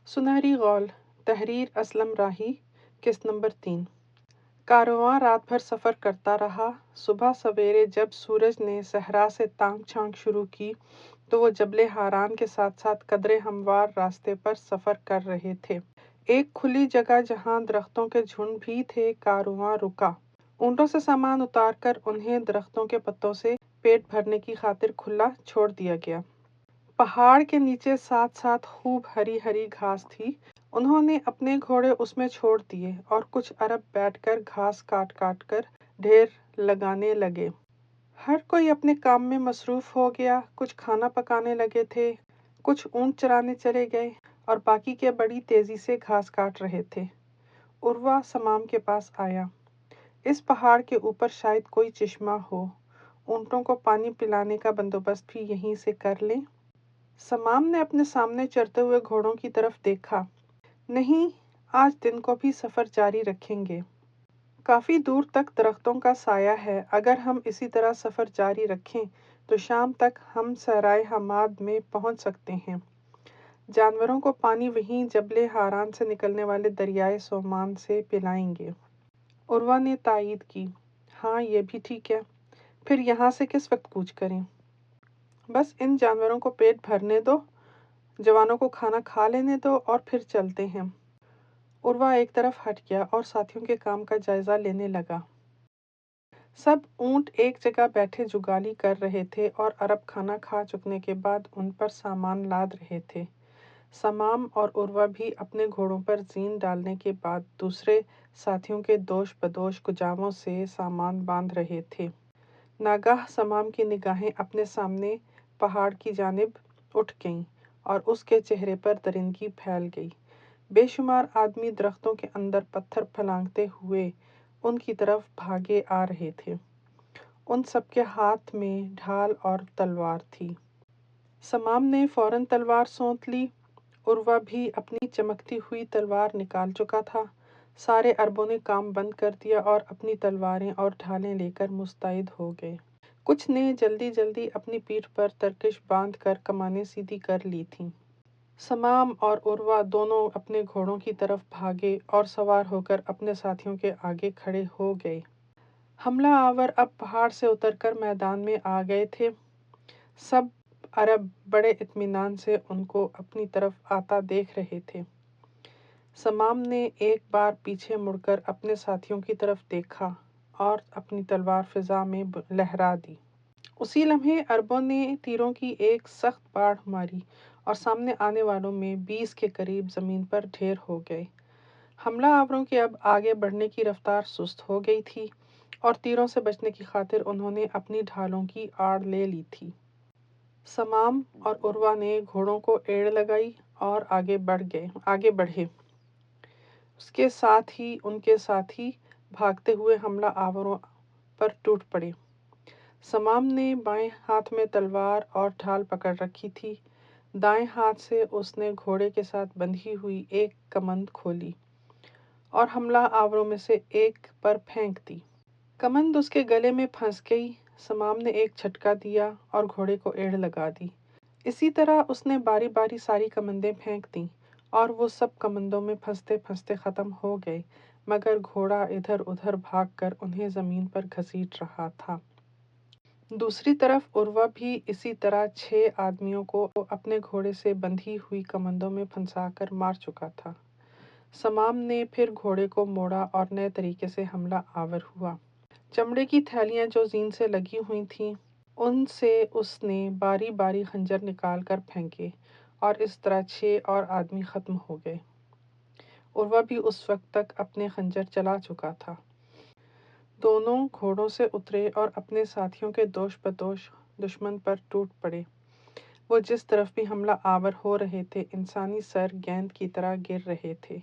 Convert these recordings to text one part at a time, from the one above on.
سنہری غول، تحریر اسلم راہی، قسط نمبر 3۔ کارواں رات بھر سفر کرتا رہا۔ صبح سویرے جب سورج نے صحرا سے تانگ چھانک شروع کی تو وہ جبل ہاران کے ساتھ ساتھ قدرے ہموار راستے پر سفر کر رہے تھے۔ ایک کھلی جگہ جہاں درختوں کے جھنڈ بھی تھے، کارواں رکا۔ اونٹوں سے سامان اتار کر انہیں درختوں کے پتوں سے پیٹ بھرنے کی خاطر کھلا چھوڑ دیا گیا۔ پہاڑ کے نیچے ساتھ ساتھ خوب ہری ہری گھاس تھی۔ انہوں نے اپنے گھوڑے اس میں چھوڑ دیے اور کچھ عرب بیٹھ کر گھاس کاٹ کاٹ کر ڈھیر لگانے لگے۔ ہر کوئی اپنے کام میں مصروف ہو گیا۔ کچھ کھانا پکانے لگے تھے، کچھ اونٹ چرانے چلے گئے اور باقی کے بڑی تیزی سے گھاس کاٹ رہے تھے۔ عروہ سمام کے پاس آیا۔ اس پہاڑ کے اوپر شاید کوئی چشمہ ہو، اونٹوں کو پانی پلانے کا بندوبست بھی یہیں سے کر لیں۔ سمام نے اپنے سامنے چرتے ہوئے گھوڑوں کی طرف دیکھا۔ نہیں، آج دن کو بھی سفر جاری رکھیں گے۔ کافی دور تک درختوں کا سایہ ہے۔ اگر ہم اسی طرح سفر جاری رکھیں تو شام تک ہم صحرائے حماد میں پہنچ سکتے ہیں۔ جانوروں کو پانی وہیں جبل ہاران سے نکلنے والے دریائے سومان سے پلائیں گے۔ عروہ نے تائید کی۔ ہاں، یہ بھی ٹھیک ہے۔ پھر یہاں سے کس وقت کوچ کریں؟ بس ان جانوروں کو پیٹ بھرنے دو، جوانوں کو کھانا کھا لینے دو اور پھر چلتے ہیں۔ عروہ ایک طرف ہٹ گیا اور ساتھیوں کے کام کا جائزہ لینے لگا۔ سب اونٹ ایک جگہ بیٹھے جگالی کر رہے تھے اور عرب کھانا کھا چکنے کے بعد ان پر سامان لاد رہے تھے۔ سمام اور عروہ بھی اپنے گھوڑوں پر زین ڈالنے کے بعد دوسرے ساتھیوں کے دوش بدوش کجاووں سے سامان باندھ رہے تھے۔ ناگاہ سمام کی نگاہیں اپنے سامنے پہاڑ کی جانب اٹھ گئیں اور اس کے چہرے پر درندگی پھیل گئی۔ بے شمار آدمی درختوں کے اندر پتھر پھلانگتے ہوئے ان کی طرف بھاگے آ رہے تھے۔ ان سب کے ہاتھ میں ڈھال اور تلوار تھی۔ سمام نے فوراً تلوار سونت لی۔ عروہ بھی اپنی چمکتی ہوئی تلوار نکال چکا تھا۔ سارے عربوں نے کام بند کر دیا اور اپنی تلواریں اور ڈھالیں لے کر مستعد ہو گئے۔ کچھ نے جلدی جلدی اپنی پیٹھ پر ترکش باندھ کر کمانیں سیدھی کر لی تھیں۔ سمام اور عروہ دونوں اپنے گھوڑوں کی طرف بھاگے اور سوار ہو کر اپنے ساتھیوں کے آگے کھڑے ہو گئے۔ حملہ آور اب پہاڑ سے اتر کر میدان میں آ گئے تھے۔ سب عرب بڑے اطمینان سے ان کو اپنی طرف آتا دیکھ رہے تھے۔ سمام نے ایک بار پیچھے مڑ کر اپنے ساتھیوں کی طرف دیکھا اور اپنی تلوار فضا میں لہرا دی۔ اسی لمحے عربوں نے تیروں کی ایک سخت باڑھ ماری اور سامنے آنے والوں میں 20 کے قریب زمین پر ڈھیر ہو گئے۔ حملہ آوروں کی اب آگے بڑھنے کی رفتار سست ہو گئی تھی اور تیروں سے بچنے کی خاطر انہوں نے اپنی ڈھالوں کی آڑ لے لی تھی۔ سمام اور عروہ نے گھوڑوں کو ایڑ لگائی اور آگے بڑھے۔ اس کے ساتھ ہی ان کے ساتھی بھاگتے ہوئے حملہ آوروں پر ٹوٹ پڑے۔ سمام نے بائیں ہاتھ میں تلوار اور ڈھال پکڑ رکھی تھی۔ دائیں ہاتھ سے اس نے گھوڑے کے ساتھ بندھی ہوئی ایک کمند کھولی اور حملہ آوروں میں سے ایک پر پھینک دی۔ کمند اس کے گلے میں پھنس گئی۔ سمام نے ایک جھٹکا دیا اور گھوڑے کو ایڑ لگا دی۔ اسی طرح اس نے باری باری ساری کمندیں پھینک دیں اور وہ سب کمندوں میں پھنستے پھنستے ختم ہو گئے، مگر گھوڑا ادھر ادھر بھاگ کر انہیں زمین پر گھسیٹ رہا تھا۔ دوسری طرف عروہ بھی اسی طرح 6 آدمیوں کو اپنے گھوڑے سے بندھی ہوئی کمندوں میں پھنسا کر مار چکا تھا۔ سمام نے پھر گھوڑے کو موڑا اور نئے طریقے سے حملہ آور ہوا۔ چمڑے کی تھیلیاں جو زین سے لگی ہوئی تھیں، ان سے اس نے باری باری خنجر نکال کر پھینکے اور اس طرح 6 اور آدمی ختم ہو گئے۔ عروہ بھی اس وقت تک اپنے خنجر چلا چکا تھا۔ دونوں گھوڑوں سے اترے اور اپنے ساتھیوں کے دوش بدوش دشمن پر ٹوٹ پڑے۔ وہ جس طرف بھی حملہ آور ہو رہے تھے، انسانی سر گیند کی طرح گر رہے تھے۔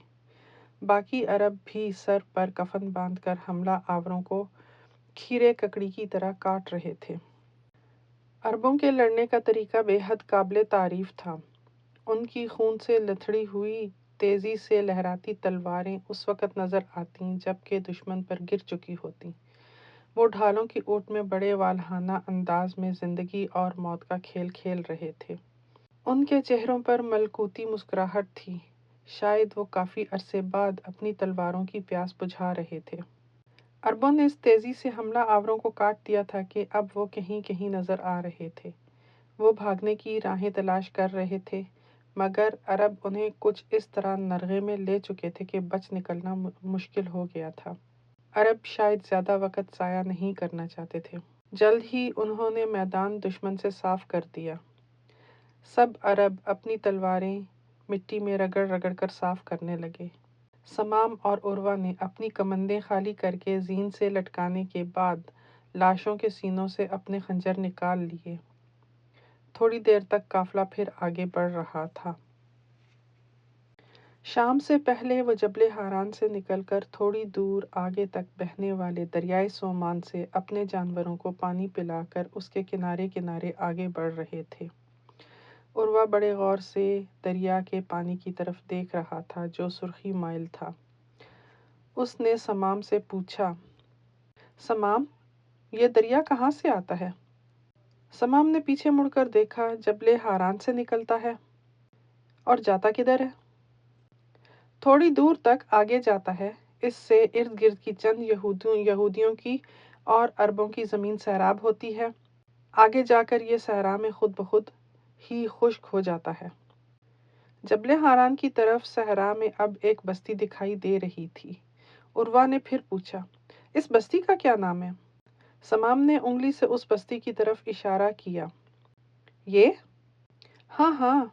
باقی عرب بھی سر پر کفن باندھ کر حملہ آوروں کو کھیرے ککڑی کی طرح کاٹ رہے تھے۔ عربوں کے لڑنے کا طریقہ بے حد قابل تعریف تھا۔ ان کی خون سے لتھڑی ہوئی تیزی سے لہراتی تلواریں اس وقت نظر آتیں جب کہ دشمن پر گر چکی ہوتیں۔ وہ ڈھالوں کی اوٹ میں بڑے والہانہ انداز میں زندگی اور موت کا کھیل کھیل رہے تھے۔ ان کے چہروں پر ملکوتی مسکراہٹ تھی۔ شاید وہ کافی عرصے بعد اپنی تلواروں کی پیاس بجھا رہے تھے۔ عربوں نے اس تیزی سے حملہ آوروں کو کاٹ دیا تھا کہ اب وہ کہیں کہیں نظر آ رہے تھے۔ وہ بھاگنے کی راہیں تلاش کر رہے تھے، مگر عرب انہیں کچھ اس طرح نرغے میں لے چکے تھے کہ بچ نکلنا مشکل ہو گیا تھا۔ عرب شاید زیادہ وقت ضائع نہیں کرنا چاہتے تھے۔ جلد ہی انہوں نے میدان دشمن سے صاف کر دیا۔ سب عرب اپنی تلواریں مٹی میں رگڑ رگڑ کر صاف کرنے لگے۔ سمام اور عروہ نے اپنی کمندیں خالی کر کے زین سے لٹکانے کے بعد لاشوں کے سینوں سے اپنے خنجر نکال لیے۔ تھوڑی دیر تک قافلہ پھر آگے بڑھ رہا تھا۔ شام سے پہلے وہ جبل ہاران سے نکل کر تھوڑی دور آگے تک بہنے والے دریائے سومان سے اپنے جانوروں کو پانی پلا کر اس کے کنارے کنارے آگے بڑھ رہے تھے۔ عروہ بڑے غور سے دریا کے پانی کی طرف دیکھ رہا تھا جو سرخی مائل تھا۔ اس نے سمام سے پوچھا، سمام، یہ دریا کہاں سے آتا ہے؟ سمام نے پیچھے مڑ کر دیکھا، جبل ہاران سے نکلتا ہے۔ اور جاتا کدھر ہے؟ تھوڑی دور تک آگے جاتا ہے۔ اس سے ارد گرد کی چند یہودیوں کی اور عربوں کی زمین سیراب ہوتی ہے۔ آگے جا کر یہ صحرا میں خود بخود ہی خشک ہو جاتا ہے۔ جبل ہاران کی طرف صحرا میں اب ایک بستی دکھائی دے رہی تھی۔ عروہ نے پھر پوچھا، اس بستی کا کیا نام ہے؟ سمام نے انگلی سے اس بستی کی طرف اشارہ کیا۔ یہ؟ ہاں ہاں،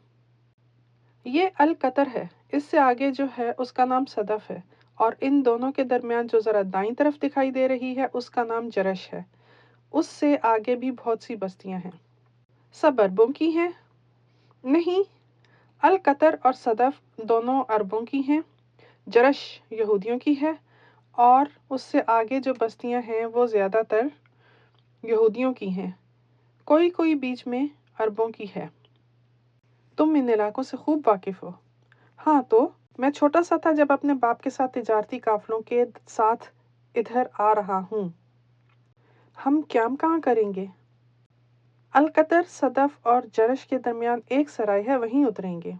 یہ القطر ہے۔ اس سے آگے جو ہے اس کا نام صدف ہے، اور ان دونوں کے درمیان جو ذرا دائیں طرف دکھائی دے رہی ہے اس کا نام جرش ہے۔ اس سے آگے بھی بہت سی بستیاں ہیں۔ سب عربوں کی ہیں؟ نہیں، القطر اور صدف دونوں عربوں کی ہیں، جرش یہودیوں کی ہے، اور اس سے آگے جو بستیاں ہیں وہ زیادہ تر یہودیوں کی ہیں، کوئی کوئی بیچ میں عربوں کی ہے۔ تم ان علاقوں سے خوب واقف ہو؟ ہاں، تو میں چھوٹا سا تھا جب اپنے باپ کے ساتھ تجارتی قافلوں کے ساتھ ادھر آ رہا ہوں۔ ہم قیام کہاں کریں گے؟ القطر، صدف اور جرش کے درمیان ایک سرائے ہے، وہیں اتریں گے۔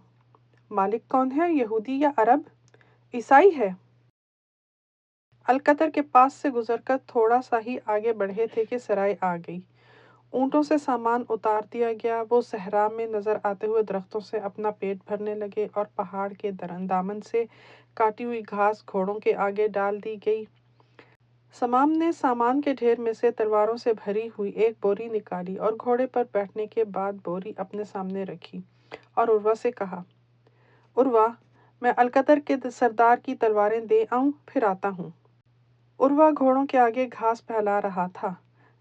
مالک کون ہے، یہودی یا عرب؟ عیسائی ہے۔ القطر کے پاس سے گزر کر تھوڑا سا ہی آگے بڑھے تھے کہ سرائے آ گئی۔ اونٹوں سے سامان اتار دیا گیا۔ وہ صحرا میں نظر آتے ہوئے درختوں سے اپنا پیٹ بھرنے لگے اور پہاڑ کے دامن سے کاٹی ہوئی گھاس گھوڑوں کے آگے ڈال دی گئی۔ سمام نے سامان کے ڈھیر میں سے تلواروں سے بھری ہوئی ایک بوری نکالی اور گھوڑے پر بیٹھنے کے بعد بوری اپنے سامنے رکھی اور عروہ سے کہا، عروہ، میں القطر کے سردار کی تلواریں دے آؤں، پھر آتا ہوں۔ عروہ گھوڑوں کے آگے گھاس پھیلا رہا تھا۔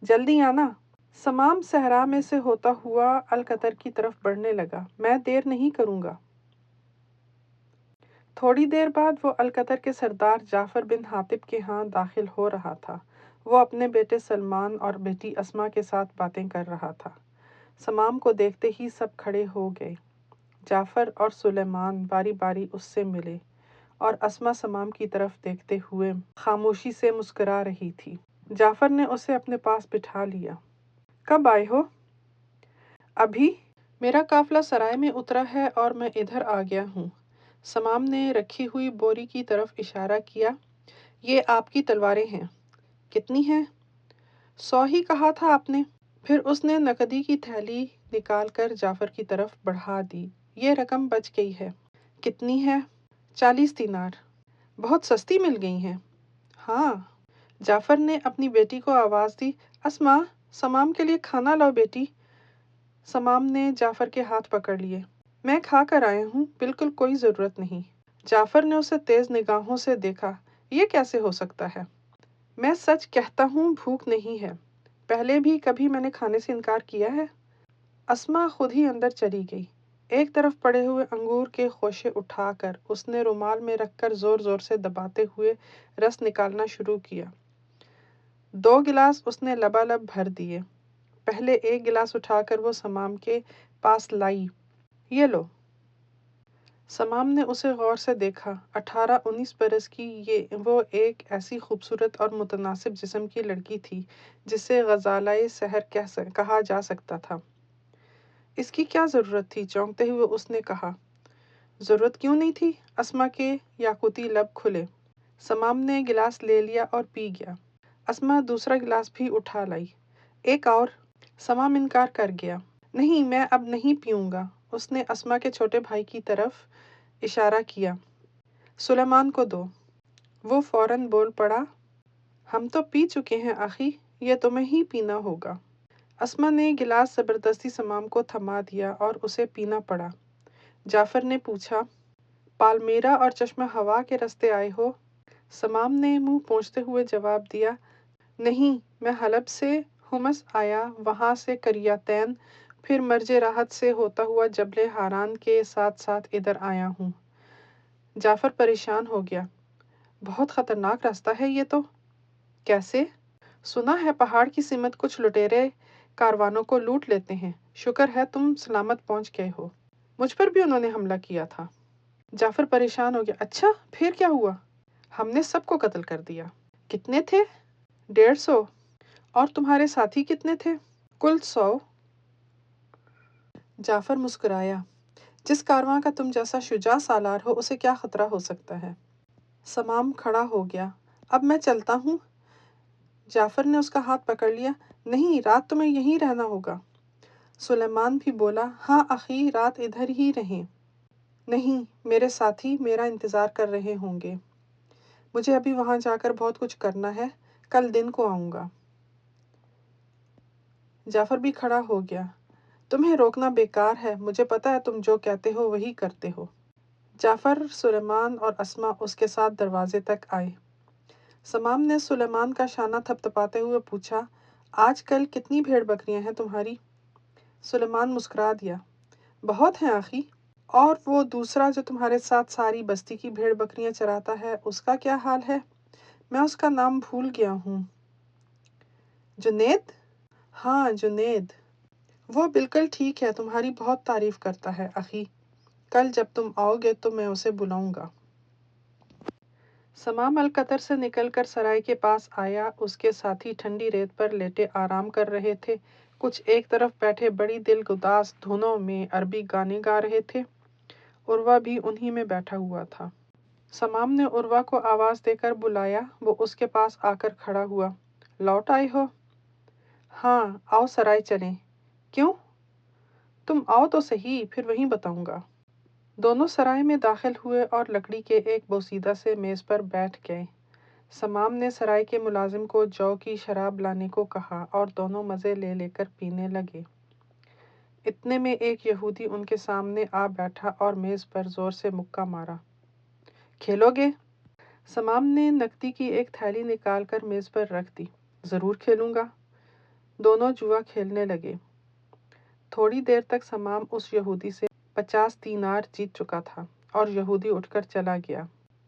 جلدی آنا۔ سمام صحرا میں سے ہوتا ہوا القطر کی طرف بڑھنے لگا۔ میں دیر نہیں کروں گا۔ تھوڑی دیر بعد وہ القطر کے سردار جعفر بن حاطب کے ہاں داخل ہو رہا تھا۔ وہ اپنے بیٹے سلمان اور بیٹی اسما کے ساتھ باتیں کر رہا تھا۔ سمام کو دیکھتے ہی سب کھڑے ہو گئے۔ جعفر اور سلیمان باری باری اس سے ملے، اور اسما سمام کی طرف دیکھتے ہوئے خاموشی سے مسکرا رہی تھی۔ جعفر نے اسے اپنے پاس بٹھا لیا۔ کب آئے ہو؟ ابھی۔ میرا قافلہ سرائے میں اترا ہے اور میں ادھر آ گیا ہوں۔ سمام نے رکھی ہوئی بوری کی طرف اشارہ کیا۔ یہ آپ کی تلواریں ہیں۔ کتنی ہیں؟ 100 ہی کہا تھا آپ نے۔ پھر اس نے نقدی کی تھیلی نکال کر جعفر کی طرف بڑھا دی۔ یہ رقم بچ گئی ہے۔ کتنی ہے؟ 40 دینار۔ بہت سستی مل گئی ہیں۔ ہاں۔ جعفر نے اپنی بیٹی کو آواز دی، اسما، سمام کے لیے کھانا لاؤ بیٹی۔ سمام نے جعفر کے ہاتھ پکڑ لیے۔ میں کھا کر آیا ہوں، بالکل کوئی ضرورت نہیں۔ جعفر نے اسے تیز نگاہوں سے دیکھا۔ یہ کیسے ہو سکتا ہے؟ میں سچ کہتا ہوں، بھوک نہیں ہے۔ پہلے بھی کبھی میں نے کھانے سے انکار کیا ہے؟ اسما خود ہی اندر چلی گئی۔ ایک طرف پڑے ہوئے انگور کے خوشے اٹھا کر اس نے رومال میں رکھ کر زور زور سے دباتے ہوئے رس نکالنا شروع کیا۔ 2 گلاس اس نے لبالب بھر دیے۔ پہلے ایک گلاس اٹھا کر وہ سمام کے پاس لائی۔ یہ لو۔ سمام نے اسے غور سے دیکھا۔ 18-19 برس کی وہ ایک ایسی خوبصورت اور متناسب جسم کی لڑکی تھی جسے غزالۂ سحر کہا جا سکتا تھا۔ اس کی کیا ضرورت تھی؟ چونکتے ہوئے اس نے کہا۔ ضرورت کیوں نہیں تھی؟ اسما کے یاقوتی لب کھلے۔ سمام نے گلاس لے لیا اور پی گیا۔ اسما دوسرا گلاس بھی اٹھا لائی۔ ایک اور؟ سمام انکار کر گیا۔ نہیں، میں اب نہیں پیوں گا۔ اس نے اسما کے چھوٹے بھائی کی طرف اشارہ کیا۔ سلیمان کو دو۔ وہ فوراً بول پڑا، ہم تو پی چکے ہیں آخی، یہ تمہیں ہی پینا ہوگا۔ اسما نے گلاس زبردستی سمام کو تھما دیا اور اسے پینا پڑا۔ جعفر نے پوچھا، پالمیرا اور چشمہ ہوا کے رستے آئے ہو؟ سمام نے منہ پونچھتے ہوئے جواب دیا، نہیں، میں حلب سے حمص آیا، وہاں سے قریتین، پھر مرج راحت سے ہوتا ہوا جبل ہاران کے ساتھ ساتھ ادھر آیا ہوں۔ جعفر پریشان ہو گیا، بہت خطرناک راستہ ہے یہ تو۔ کیسے؟ سنا ہے پہاڑ کی سمت کچھ لٹیرے کاروانوں کو لوٹ لیتے ہیں، شکر ہے تم سلامت پہنچ گئے ہو، مجھ پر بھی انہوں نے حملہ کیا تھا۔ جعفر پریشان ہو گیا، اچھا پھر کیا ہوا؟ ہم نے سب کو قتل کر دیا۔ کتنے تھے؟ 150۔ اور تمہارے ساتھی کتنے تھے؟ کل 100۔ جعفر مسکرایا، جس کارواں کا تم جیسا شجاع سالار ہو اسے کیا خطرہ ہو سکتا ہے؟ سمام کھڑا ہو گیا، اب میں چلتا ہوں؟ جعفر نے اس کا ہاتھ پکڑ لیا، نہیں، رات تمہیں یہیں رہنا ہوگا۔ سلیمان بھی بولا، ہاں اخی، رات ادھر ہی رہیں۔ نہیں، میرے ساتھی میرا انتظار کر رہے ہوں گے، مجھے ابھی وہاں جا کر بہت کچھ کرنا ہے، کل دن کو آؤں گا۔ جعفر بھی کھڑا ہو گیا، تمہیں روکنا بیکار ہے، مجھے پتہ ہے تم جو کہتے ہو وہی کرتے ہو۔ جعفر، سلیمان اور اسما اس کے ساتھ دروازے تک آئے۔ سمام نے سلیمان کا شانہ تھپتھپاتے ہوئے پوچھا، آج کل کتنی بھیڑ بکریاں ہیں تمہاری؟ سلیمان مسکرا دیا، بہت ہیں آخی۔ اور وہ دوسرا جو تمہارے ساتھ ساری بستی کی بھیڑ بکریاں چراتا ہے، اس کا کیا حال ہے؟ میں اس کا نام بھول گیا ہوں۔ جنید؟ ہاں، جنید۔ وہ بالکل ٹھیک ہے، تمہاری بہت تعریف کرتا ہے اخی، کل جب تم آؤ گے تو میں اسے بلاؤں گا۔ سمام القطر سے نکل کر سرائے کے پاس آیا، اس کے ساتھی ٹھنڈی ریت پر لیٹے آرام کر رہے تھے، کچھ ایک طرف بیٹھے بڑی دل گداز دھنوں میں عربی گانے گا رہے تھے۔ عروہ بھی انہی میں بیٹھا ہوا تھا۔ سمام نے عروہ کو آواز دے کر بلایا، وہ اس کے پاس آ کر کھڑا ہوا، لوٹ آئے ہو؟ ہاں، آؤ سرائے چلیں۔ کیوں؟ تم آؤ تو صحیح، پھر وہیں بتاؤں گا۔ دونوں سرائے میں داخل ہوئے اور لکڑی کے ایک بوسیدہ سے میز پر بیٹھ گئے۔ سمام نے سرائے کے ملازم کو جو کی شراب لانے کو کہا اور دونوں مزے لے لے کر پینے لگے۔ اتنے میں ایک یہودی ان کے سامنے آ بیٹھا اور میز پر زور سے مکہ مارا۔ کھیلو گے؟ سمام نے نقدی کی ایک تھیلی نکال کر میز پر رکھ دی، ضرور کھیلوں گا۔ دونوں جوا کھیلنے لگے۔ تھوڑی دیر تک سمام اس یہودی سے 50 دینار جیت چکا تھا اور یہودی اٹھ کر چلا گیا۔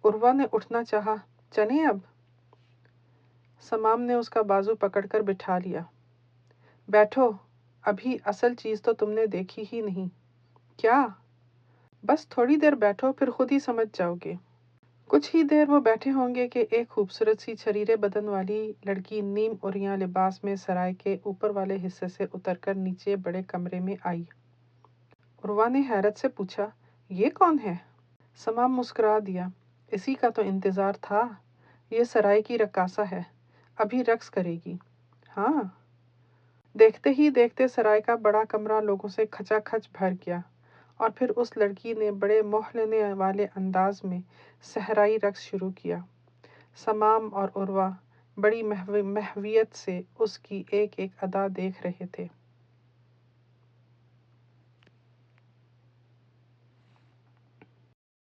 عروہ نے اٹھنا چاہا، چلیں اب؟ سمام نے اس کا بازو پکڑ کر بٹھا لیا، بیٹھو، ابھی اصل چیز تو تم نے دیکھی ہی نہیں۔ کیا؟ بس تھوڑی دیر بیٹھو، پھر خود ہی سمجھ جاؤ گے۔ کچھ ہی دیر وہ بیٹھے ہوں گے کہ ایک خوبصورت سی چھریرے بدن والی لڑکی نیم عریاں لباس میں سرائے کے اوپر والے حصے سے اتر کر نیچے بڑے کمرے میں آئی۔ عروہ نے حیرت سے پوچھا، یہ کون ہے؟ سمام مسکرا دیا، اسی کا تو انتظار تھا، یہ سرائے کی رقاصہ ہے، ابھی رقص کرے گی۔ ہاں۔ دیکھتے ہی دیکھتے سرائے کا بڑا کمرہ لوگوں سے کھچا کھچ بھر گیا، اور پھر اس لڑکی نے بڑے موہ لینے والے انداز میں صحرائی رقص شروع کیا۔ سمام اور عروہ بڑی محویت سے اس کی ایک ایک ادا دیکھ رہے تھے۔